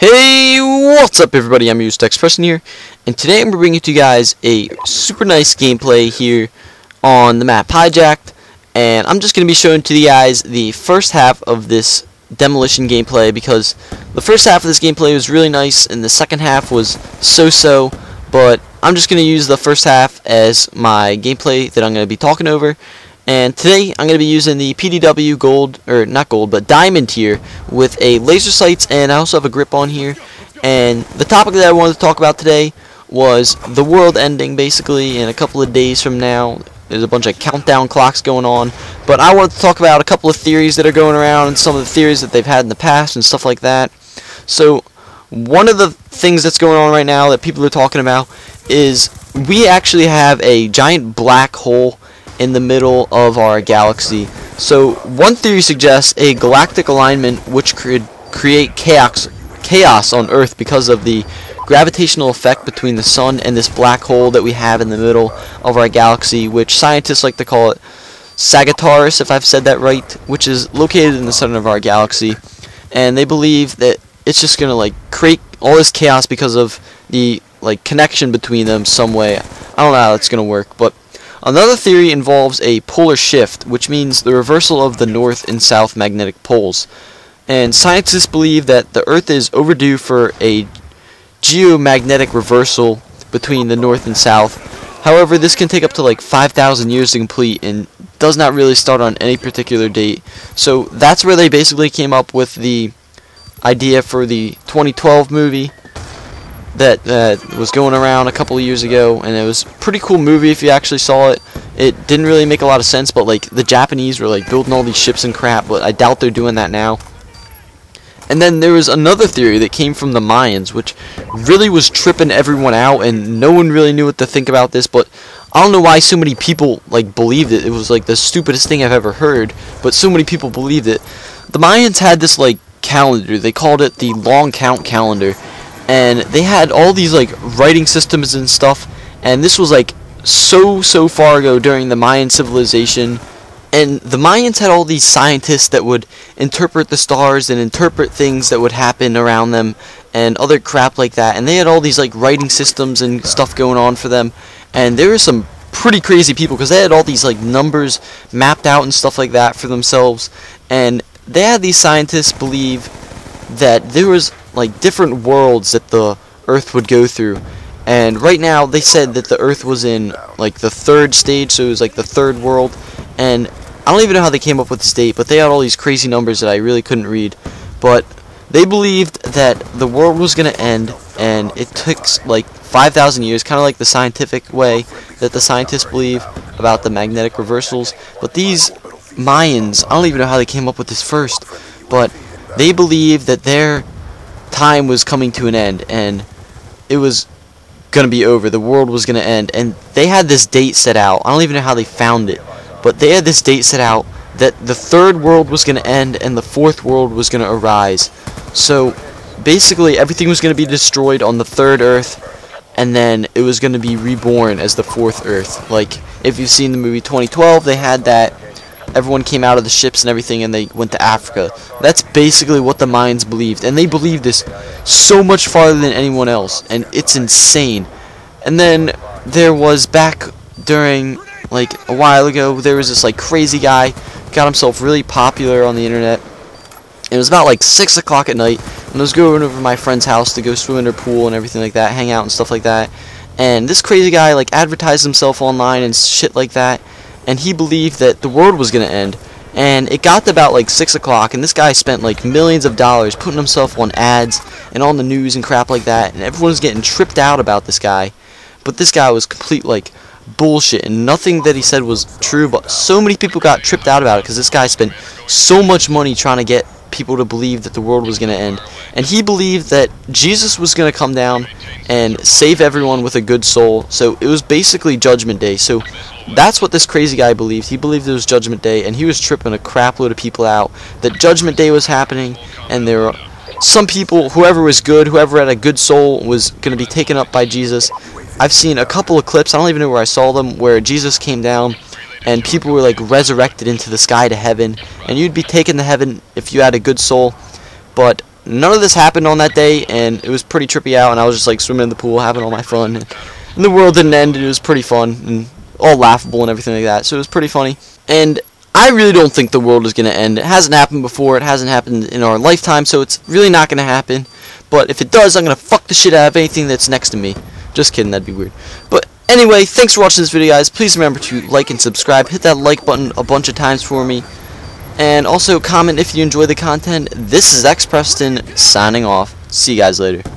Hey, what's up everybody, I'm your Expression here, and today I'm bringing to you guys a super nice gameplay here on the map Hijacked, and I'm just going to be showing to you guys the first half of this Demolition gameplay, because the first half of this gameplay was really nice, and the second half was so-so, but I'm just going to use the first half as my gameplay that I'm going to be talking over. And today I'm going to be using the PDW gold, or not gold, but diamond tier with a laser sights, and I also have a grip on here. And the topic that I wanted to talk about today was the world ending basically in a couple of days from now. There's a bunch of countdown clocks going on, but I wanted to talk about a couple of theories that are going around and some of the theories that they've had in the past and stuff like that. So one of the things that's going on right now that people are talking about is we actually have a giant black hole in the middle of our galaxy. So one theory suggests a galactic alignment which could create chaos on Earth because of the gravitational effect between the sun and this black hole that we have in the middle of our galaxy, which scientists like to call it Sagittarius, if I've said that right, which is located in the center of our galaxy. And they believe that it's just gonna create all this chaos because of the connection between them some way. I don't know how it's gonna work, but another theory involves a polar shift, which means the reversal of the north and south magnetic poles. And scientists believe that the Earth is overdue for a geomagnetic reversal between the north and south. However, this can take up to 5,000 years to complete and does not really start on any particular date. So that's where they basically came up with the idea for the 2012 movie that was going around a couple of years ago, and it was a pretty cool movie if you actually saw it. It didn't really make a lot of sense, but the Japanese were building all these ships and crap, but I doubt they're doing that now. And then there was another theory that came from the Mayans, which really was tripping everyone out, and no one really knew what to think about this, but I don't know why so many people believed it. It was the stupidest thing I've ever heard, but so many people believed it. The Mayans had this calendar. They called it the long count calendar. And they had all these writing systems and stuff, and this was so far ago during the Mayan civilization. And the Mayans had all these scientists that would interpret the stars and interpret things that would happen around them and other crap like that. And they had all these writing systems and stuff going on for them. And there were some pretty crazy people because they had all these numbers mapped out and stuff like that for themselves. And they had these scientists believe that there was different worlds that the Earth would go through, and right now they said that the Earth was in the third stage, so it was the third world. And I don't even know how they came up with this date, but they had all these crazy numbers that I really couldn't read. But they believed that the world was gonna end, and it took 5,000 years, kind of like the scientific way that the scientists believe about the magnetic reversals. But these Mayans, I don't even know how they came up with this first, but they believed that their time was coming to an end, and it was gonna be over. The world was gonna end, and they had this date set out. I don't even know how they found it, but they had this date set out that the third world was gonna end and the fourth world was gonna arise. So basically everything was gonna be destroyed on the third Earth, and then it was gonna be reborn as the fourth Earth. If you've seen the movie 2012, they had that. Everyone came out of the ships and everything, and they went to Africa. That's basically what the Mayans believed, and they believed this so much farther than anyone else, and it's insane. And then there was, back during a while ago, there was this crazy guy, got himself really popular on the internet. It was about 6 o'clock at night, and I was going over to my friend's house to go swim in their pool and everything like that, hang out and stuff like that. And this crazy guy advertised himself online and shit like that. And he believed that the world was going to end. And it got to about 6 o'clock, and this guy spent millions of dollars putting himself on ads and on the news and crap like that, and everyone was getting tripped out about this guy. But this guy was complete bullshit, and nothing that he said was true, but so many people got tripped out about it because this guy spent so much money trying to get people to believe that the world was going to end. And he believed that Jesus was going to come down and save everyone with a good soul. So it was basically Judgment Day. So that's what this crazy guy believed. He believed it was Judgment Day, and he was tripping a crap load of people out that Judgment Day was happening, and there were some people, whoever was good, whoever had a good soul, was going to be taken up by Jesus. I've seen a couple of clips, I don't even know where I saw them, where Jesus came down and people were resurrected into the sky to heaven, and you'd be taken to heaven if you had a good soul. But none of this happened on that day, and it was pretty trippy out, and I was just like swimming in the pool, having all my fun, and the world didn't end, and it was pretty fun, and all laughable and everything like that, so it was pretty funny. And I really don't think the world is going to end. It hasn't happened before, it hasn't happened in our lifetime, so it's really not going to happen. But if it does, I'm going to fuck the shit out of anything that's next to me. Just kidding, that'd be weird. But anyway, thanks for watching this video, guys. Please remember to like and subscribe. Hit that like button a bunch of times for me. And also comment if you enjoy the content. This is X Preston signing off. See you guys later.